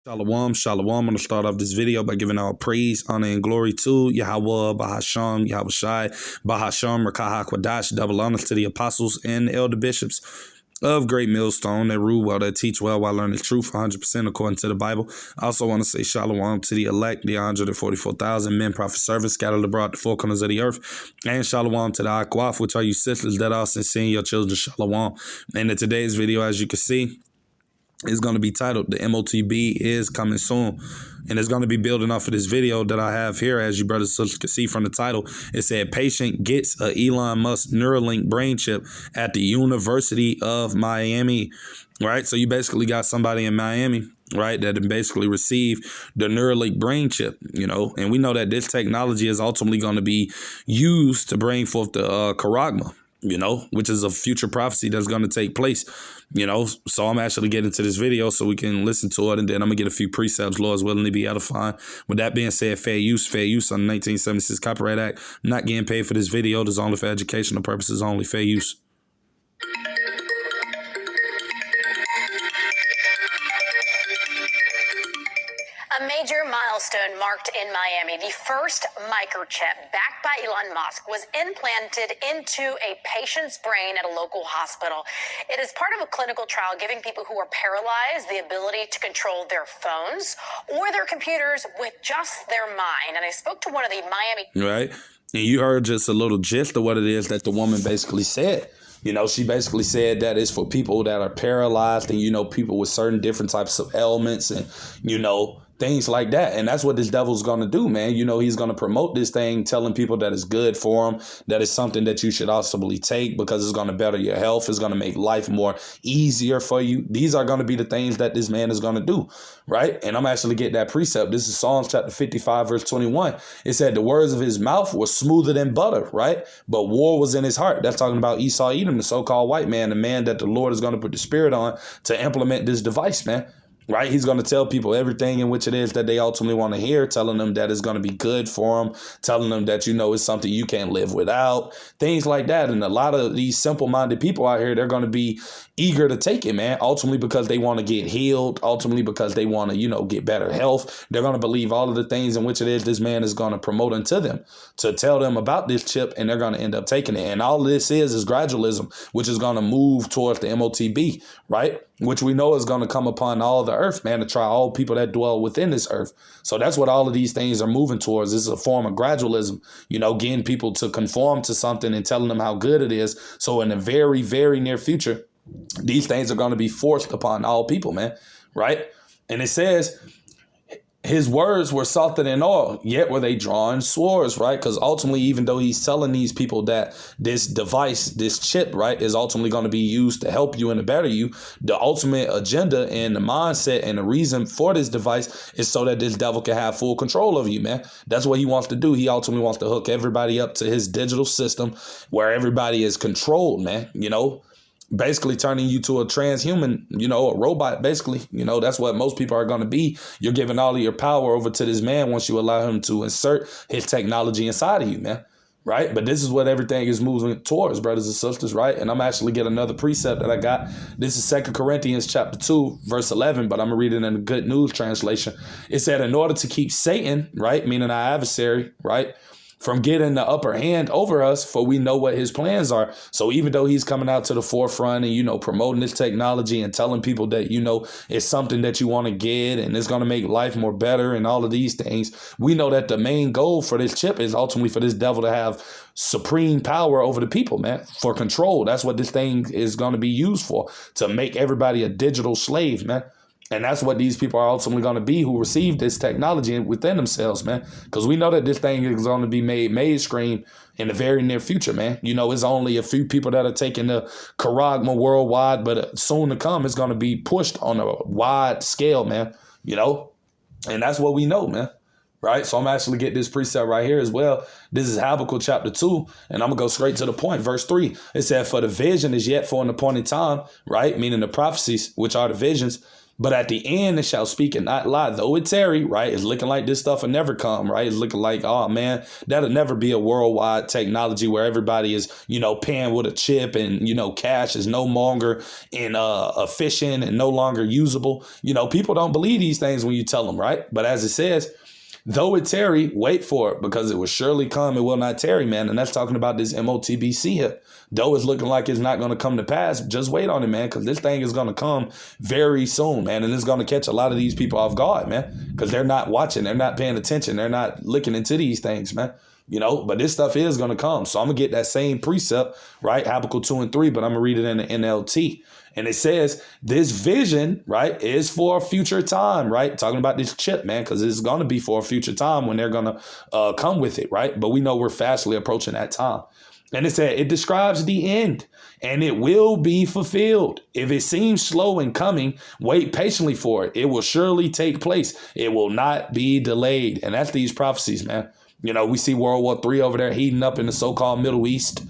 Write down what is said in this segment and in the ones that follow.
Shalom, shalom. I'm going to start off this video by giving all praise, honor, and glory to Yahweh, Bahasham, Yahweh Shai, Bahasham, Rakah Kwadash, double honors to the apostles and elder bishops of Great Millstone that rule well, that teach well while learning truth 100% according to the Bible. I also want to say shalom to the elect, the 144,000 men, prophet, servants scattered abroad the four corners of the earth, and shalom to the Akwaf, which are you sisters that are sincere, your children, shalom. And in today's video, as you can see, is going to be titled "The MOTB is coming soon," and it's going to be building off of this video that I have here. As you brothers and sisters can see from the title, it said patient gets a Elon Musk Neuralink brain chip at the University of Miami. Right, so you basically got somebody in Miami, right, that basically received the Neuralink brain chip, and we know that this technology is ultimately going to be used to bring forth the Karagma, which is a future prophecy that's going to take place, So I'm actually getting to this video so we can listen to it, and then I'm going to get a few precepts, Lord's willing, to be edifying. With that being said, fair use on the 1976 Copyright Act. I'm not getting paid for this video. This is only for educational purposes only. Fair use. A major milestone marked in Miami. The first microchip backed by Elon Musk was implanted into a patient's brain at a local hospital. It is part of a clinical trial giving people who are paralyzed the ability to control their phones or their computers with just their mind. And I spoke to one of the Miami... Right. And you heard just a little gist of what it is that the woman basically said. She basically said that it's for people that are paralyzed and, people with certain different types of ailments and, things like that. And that's what this devil's going to do, man. He's going to promote this thing, telling people that it's good for them, that it's something that you should possibly take because it's going to better your health. It's going to make life more easier for you. These are going to be the things that this man is going to do, right? And I'm actually getting that precept. This is Psalms chapter 55, verse 21. It said the words of his mouth were smoother than butter, right? But war was in his heart. That's talking about Esau Edom, the so-called white man, the man that the Lord is going to put the spirit on to implement this device, man. Right. He's going to tell people everything in which it is that they ultimately want to hear, telling them that it's going to be good for them, telling them that, it's something you can't live without, things like that. And a lot of these simple minded people out here, they're going to be eager to take it, man, ultimately because they want to get healed, ultimately because they want to, get better health. They're going to believe all of the things in which it is this man is going to promote unto them to tell them about this chip, and they're going to end up taking it. And all this is gradualism, which is going to move towards the MOTB, right? Which we know is going to come upon all the earth, man, to try all people that dwell within this earth. So that's what all of these things are moving towards. This is a form of gradualism, getting people to conform to something and telling them how good it is. So in the very, very near future, these things are going to be forced upon all people, man, right? And it says his words were softer than oil, yet were they drawing swords, right? Because ultimately, even though he's telling these people that this device, this chip, right, is ultimately going to be used to help you and to better you, the ultimate agenda and the mindset and the reason for this device is so that this devil can have full control over you, man. That's what he wants to do. He ultimately wants to hook everybody up to his digital system where everybody is controlled, man, basically turning you to a transhuman, a robot, basically. That's what most people are going to be. You're giving all of your power over to this man once you allow him to insert his technology inside of you, man. Right. But this is what everything is moving towards, brothers and sisters. Right. And I'm actually getting another precept that I got. This is 2 Corinthians chapter 2, verse 11. But I'm going to read it in the Good News translation. It said, in order to keep Satan, right, meaning our adversary, right, from getting the upper hand over us, for we know what his plans are. So even though he's coming out to the forefront and, promoting this technology and telling people that, it's something that you want to get and it's going to make life more better and all of these things, we know that the main goal for this chip is ultimately for this devil to have supreme power over the people, man, for control. That's what this thing is going to be used for, to make everybody a digital slave, man. And that's what these people are ultimately going to be who receive this technology within themselves, man. Because we know that this thing is going to be made mainstream in the very near future, man. It's only a few people that are taking the Karagma worldwide, but soon to come, it's going to be pushed on a wide scale, man. And that's what we know, man. Right. So I'm actually get this precept right here as well. This is Habakkuk chapter 2, and I'm going to go straight to the point. Verse 3, it said, for the vision is yet for an appointed time, right? Meaning the prophecies, which are the visions. But at the end, it shall speak and not lie. Though it tarry, right? It's looking like this stuff will never come, right? It's looking like, oh man, that'll never be a worldwide technology where everybody is, paying with a chip and, cash is no longer efficient and no longer usable. People don't believe these things when you tell them, right? But as it says, though it tarry, wait for it, because it will surely come. It will not tarry, man. And that's talking about this MOTBC here. Though it's looking like it's not going to come to pass, just wait on it, man, because this thing is going to come very soon, man. And it's going to catch a lot of these people off guard, man, because they're not watching. They're not paying attention. They're not looking into these things, man. But this stuff is going to come. So I'm going to get that same precept, right? Habakkuk 2 and 3, but I'm going to read it in the NLT. And it says this vision, right, is for a future time, right? Talking about this chip, man, because it's going to be for a future time when they're going to come with it, right? But we know we're fastly approaching that time. And it said it describes the end, and it will be fulfilled. If it seems slow in coming, wait patiently for it. It will surely take place. It will not be delayed. And that's these prophecies, man. We see World War III over there heating up in the so-called Middle East,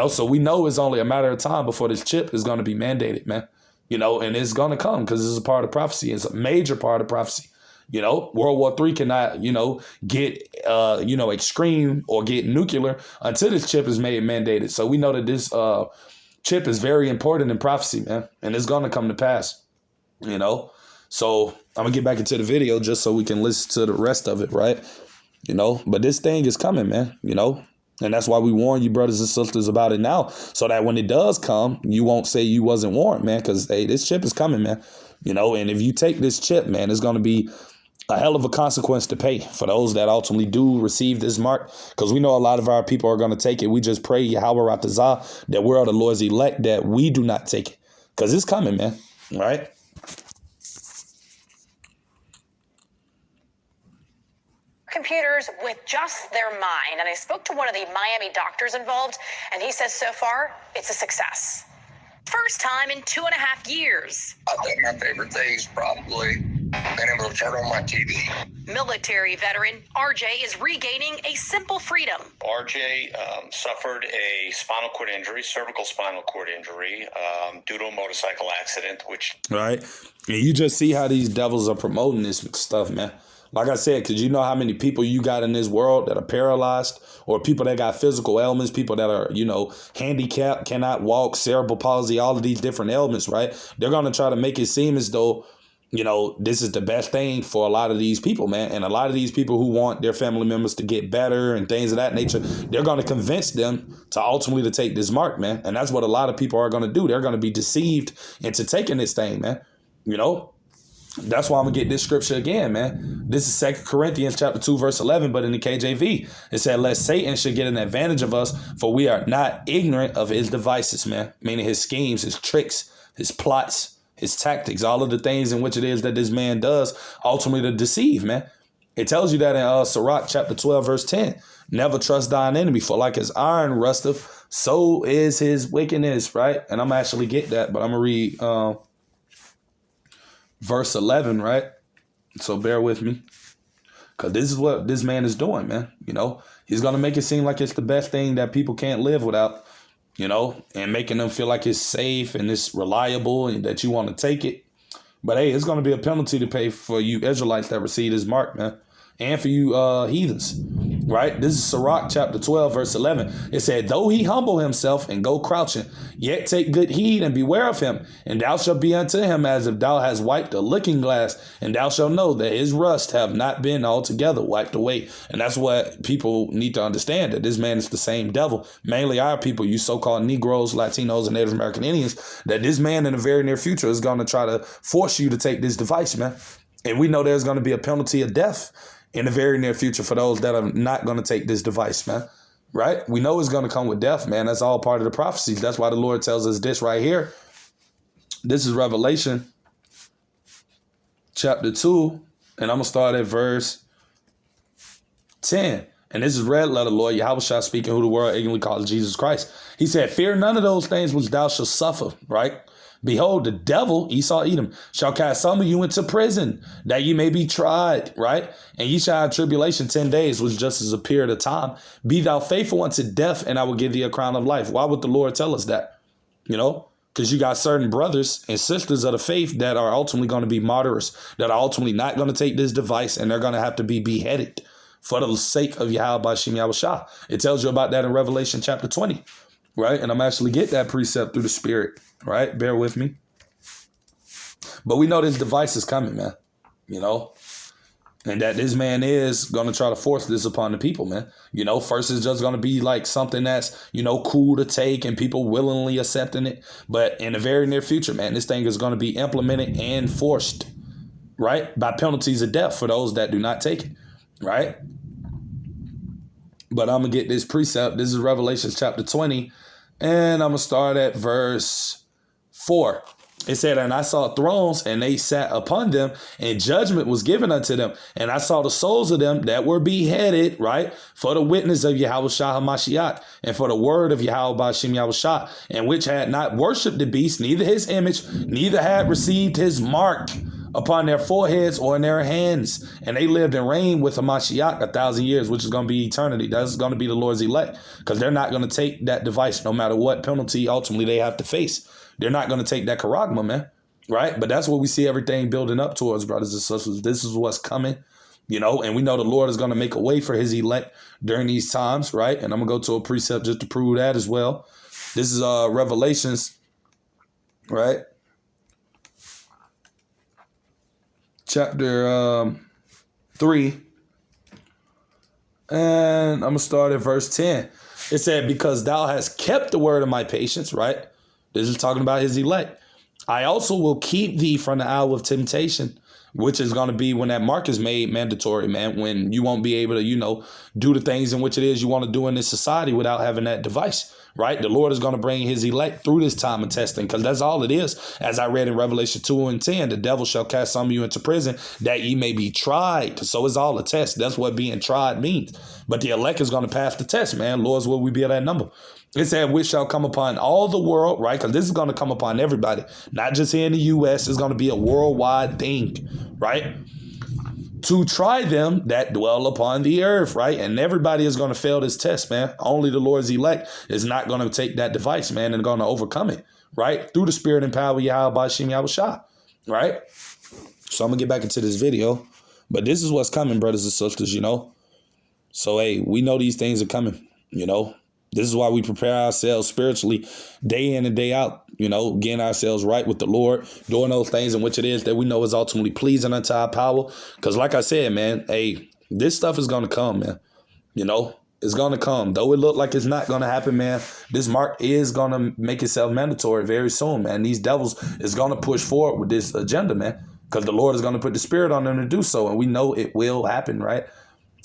so we know it's only a matter of time before this chip is going to be mandated, man, and it's going to come because it's a part of prophecy. It's a major part of prophecy. World War III cannot, get, extreme or get nuclear until this chip is made mandated. So we know that this chip is very important in prophecy, man, and it's going to come to pass, So I'm going to get back into the video just so we can listen to the rest of it, right? But this thing is coming, man, and that's why we warn you brothers and sisters about it now, so that when it does come, you won't say you wasn't warned, man, because, hey, this chip is coming, man, and if you take this chip, man, it's going to be a hell of a consequence to pay for those that ultimately do receive this mark, because we know a lot of our people are going to take it. We just pray, Yahweh Ratazah, that we're the Lord's elect, that we do not take it, because it's coming, man, right? Computers with just their mind. And I spoke to one of the Miami doctors involved, and he says so far it's a success. First time in 2.5 years. I think my favorite thing is probably being able to turn on my TV. Military veteran RJ is regaining a simple freedom. RJ suffered a spinal cord injury, cervical spinal cord injury, due to a motorcycle accident, which... Right. And you just see how these devils are promoting this stuff, man. Like I said, because you know how many people you got in this world that are paralyzed, or people that got physical ailments, people that are, handicapped, cannot walk, cerebral palsy, all of these different ailments, right? They're going to try to make it seem as though, this is the best thing for a lot of these people, man. And a lot of these people who want their family members to get better and things of that nature, they're going to convince them to ultimately to take this mark, man. And that's what a lot of people are going to do. They're going to be deceived into taking this thing, man. That's why I'm going to get this scripture again, man. This is 2 Corinthians chapter 2, verse 11, but in the KJV, it said, lest Satan should get an advantage of us, for we are not ignorant of his devices, man. Meaning his schemes, his tricks, his plots, his tactics, all of the things in which it is that this man does ultimately to deceive, man. It tells you that in Sirach chapter 12, verse 10. Never trust thine enemy, for like as iron rusteth, so is his wickedness, right? And I'm actually get that, but I'm going to read... verse 11, right? So bear with me, because this is what this man is doing, man. He's going to make it seem like it's the best thing that people can't live without, and making them feel like it's safe and it's reliable and that you want to take it. But hey, it's going to be a penalty to pay for you Israelites that receive this mark, man. And for you heathens, right? This is Sirach chapter 12, verse 11. It said, though he humble himself and go crouching, yet take good heed and beware of him. And thou shalt be unto him as if thou hast wiped a looking glass. And thou shalt know that his rust have not been altogether wiped away. And that's what people need to understand, that this man is the same devil. Mainly our people, you so-called Negroes, Latinos, and Native American Indians, that this man in the very near future is going to try to force you to take this device, man. And we know there's going to be a penalty of death in the very near future for those that are not going to take this device, man. Right? We know it's going to come with death, man. That's all part of the prophecies. That's why the Lord tells us this right here. This is Revelation chapter 2, and I'm going to start at verse 10. And this is red letter, Lord Yahweh shall speaking, who the world ignorantly calls Jesus Christ. He said, fear none of those things which thou shalt suffer, right? Behold, the devil, Esau Edom, shall cast some of you into prison, that you may be tried, right? And ye shall have tribulation 10 days, which just is a period of time. Be thou faithful unto death, and I will give thee a crown of life. Why would the Lord tell us that? Because you got certain brothers and sisters of the faith that are ultimately going to be martyrs, that are ultimately not going to take this device, and they're going to have to be beheaded for the sake of Yahweh Bashim Yahushua. It tells you about that in Revelation chapter 20, right? And I'm actually get that precept through the Spirit, right? Bear with me. But we know this device is coming, man, you know, and that this man is going to try to force this upon the people, man. You know, first it's just going to be like something that's, you know, cool to take and people willingly accepting it. But in the very near future, man, this thing is going to be implemented and forced, right, by penalties of death for those that do not take it, right? But I'm going to get this precept. This is Revelation chapter 20, and I'm going to start at verse 4. It said, and I saw thrones, and they sat upon them, and judgment was given unto them. And I saw the souls of them that were beheaded, right, for the witness of Yahweh Shah HaMashiach, and for the word of Yahweh Bashim Yahushua, and which had not worshipped the beast, neither his image, neither had received his mark upon their foreheads or in their hands. And they lived and reigned with Hamashiach 1,000 years, which is going to be eternity. That's going to be the Lord's elect, because they're not going to take that device no matter what penalty ultimately they have to face. They're not going to take that charagma, man, right? But that's what we see everything building up towards, brothers and sisters. This is what's coming, you know, and we know the Lord is going to make a way for his elect during these times, right? And I'm going to go to a precept just to prove that as well. This is Revelations, right? Chapter 3. And I'm going to start at verse 10. It said, because thou hast kept the word of my patience, right? This is talking about his elect. I also will keep thee from the hour of temptation, which is going to be when that mark is made mandatory, man, when you won't be able to, you know, do the things in which it is you want to do in this society without having that device, right? The Lord is going to bring his elect through this time of testing, because that's all it is. As I read in Revelation 2 and 10, the devil shall cast some of you into prison that ye may be tried. So it's all a test. That's what being tried means. But the elect is going to pass the test, man. Lord's will we be at that number. It said, which shall come upon all the world, right? Because this is going to come upon everybody, not just here in the U.S. It's going to be a worldwide thing, right? To try them that dwell upon the earth, right? And everybody is going to fail this test, man. Only the Lord's elect is not going to take that device, man, and going to overcome it, right? Through the spirit and power of Yahweh Bashim Yahushua, right? So I'm going to get back into this video. But this is what's coming, brothers and sisters, you know? So, hey, we know these things are coming, you know? This is why we prepare ourselves spiritually day in and day out, you know, getting ourselves right with the Lord, doing those things in which it is that we know is ultimately pleasing unto our power. Because like I said, man, hey, this stuff is going to come, man. You know, it's going to come. Though it look like it's not going to happen, man, this mark is going to make itself mandatory very soon, man. These devils is going to push forward with this agenda, man, because the Lord is going to put the spirit on them to do so. And we know it will happen, right?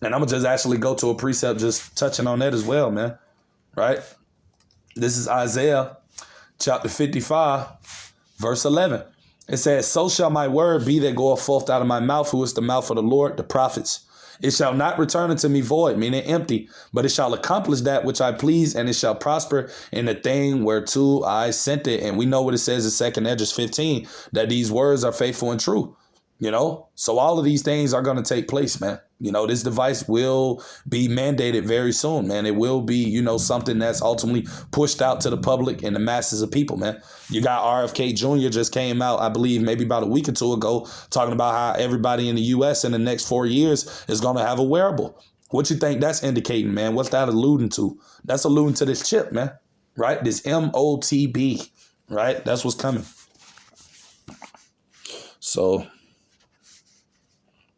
And I'm going to just actually go to a precept just touching on that as well, man. Right? This is Isaiah chapter 55, verse 11. It says, so shall my word be that goeth forth out of my mouth, who is the mouth of the Lord, the prophets. It shall not return unto me void, meaning empty, but it shall accomplish that which I please, and it shall prosper in the thing whereto I sent it. And we know what it says in 2 Esdras 15, that these words are faithful and true. You know, so all of these things are going to take place, man. You know, this device will be mandated very soon, man. It will be, you know, something that's ultimately pushed out to the public and the masses of people, man. You got RFK Jr. just came out, I believe, maybe about a week or two ago, talking about how everybody in the U.S. in the next 4 years is going to have a wearable. What you think that's indicating, man? What's that alluding to? That's alluding to this chip, man, right? This MOTB, right? That's what's coming. So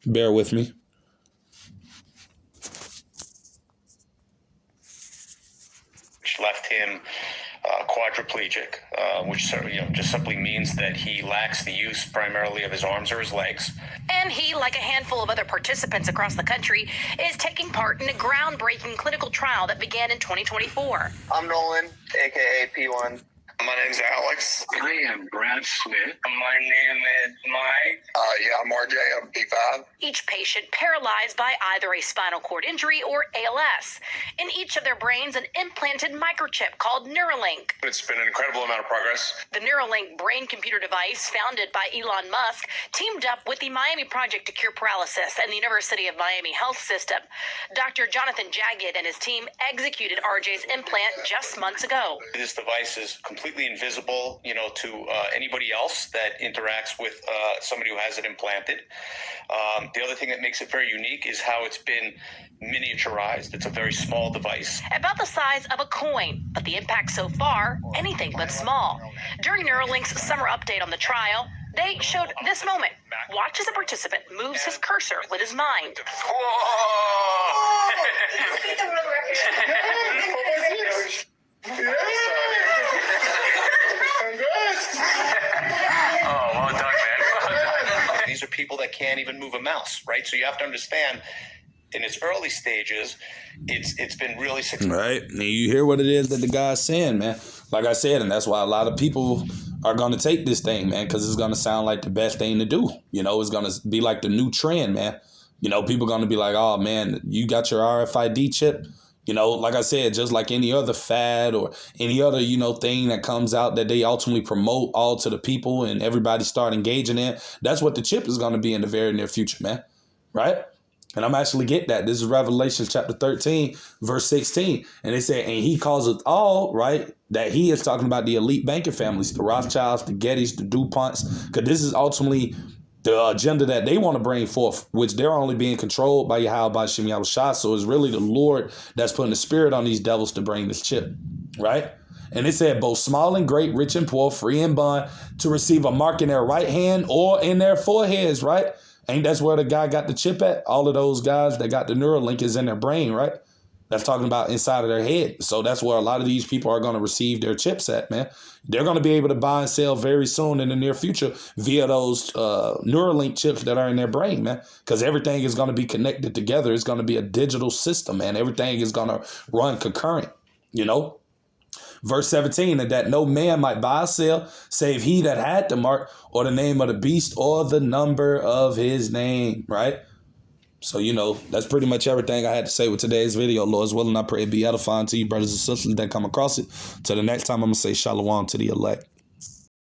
bear with me. Which left him quadriplegic, which just simply means that he lacks the use primarily of his arms or his legs. And he, like a handful of other participants across the country, is taking part in a groundbreaking clinical trial that began in 2024. I'm Nolan, aka P1. My name's Alex. I am Brad Smith. My name is Mike. I'm RJ. I'm P5. Each patient paralyzed by either a spinal cord injury or ALS. In each of their brains, an implanted microchip called Neuralink. It's been an incredible amount of progress. The Neuralink brain-computer device, founded by Elon Musk, teamed up with the Miami Project to Cure Paralysis and the University of Miami Health System. Dr. Jonathan Jagged and his team executed RJ's implant just months ago. This device is completely completely invisible, to anybody else that interacts with somebody who has it implanted. The other thing that makes it very unique is how it's been miniaturized. It's a very small device. About the size of a coin, but the impact so far, anything but small. During Neuralink's summer update on the trial, they showed this moment. Watch as a participant moves his cursor with his mind. Oh, well done, man. These are people that can't even move a mouse, right? So you have to understand, in its early stages, it's been really successful. Right. And you hear what it is that the guy's saying, man. Like I said, and that's why a lot of people are going to take this thing, man, because it's going to sound like the best thing to do. It's going to be like the new trend, man. People are going to be like, oh, man, you got your RFID chip. Like I said, just like any other fad or any other, thing that comes out that they ultimately promote all to the people and everybody start engaging in. That's what the chip is going to be in the very near future, man. Right. And I'm actually get that. This is Revelation chapter 13, verse 16. And they say, and he calls it all, right, that he is talking about the elite banking families, the Rothschilds, the Gettys, the DuPonts, because this is ultimately the agenda that they want to bring forth, which they're only being controlled by Yahweh Shem Yahushua. So it's really the Lord that's putting the spirit on these devils to bring this chip, right? And it said both small and great, rich and poor, free and bond, to receive a mark in their right hand or in their foreheads, right? Ain't that's where the guy got the chip at? All of those guys that got the Neuralink is in their brain, right? That's talking about inside of their head. So that's where a lot of these people are going to receive their chips at, man. They're going to be able to buy and sell very soon in the near future via those Neuralink chips that are in their brain, man. Because everything is going to be connected together. It's going to be a digital system, man. Everything is going to run concurrent, Verse 17, and that no man might buy or sell, save he that had the mark or the name of the beast or the number of his name, right? So, that's pretty much everything I had to say with today's video. Lord's willing, I pray it be edifying to you, brothers and sisters that come across it. Till the next time, I'm going to say shalom to the elect.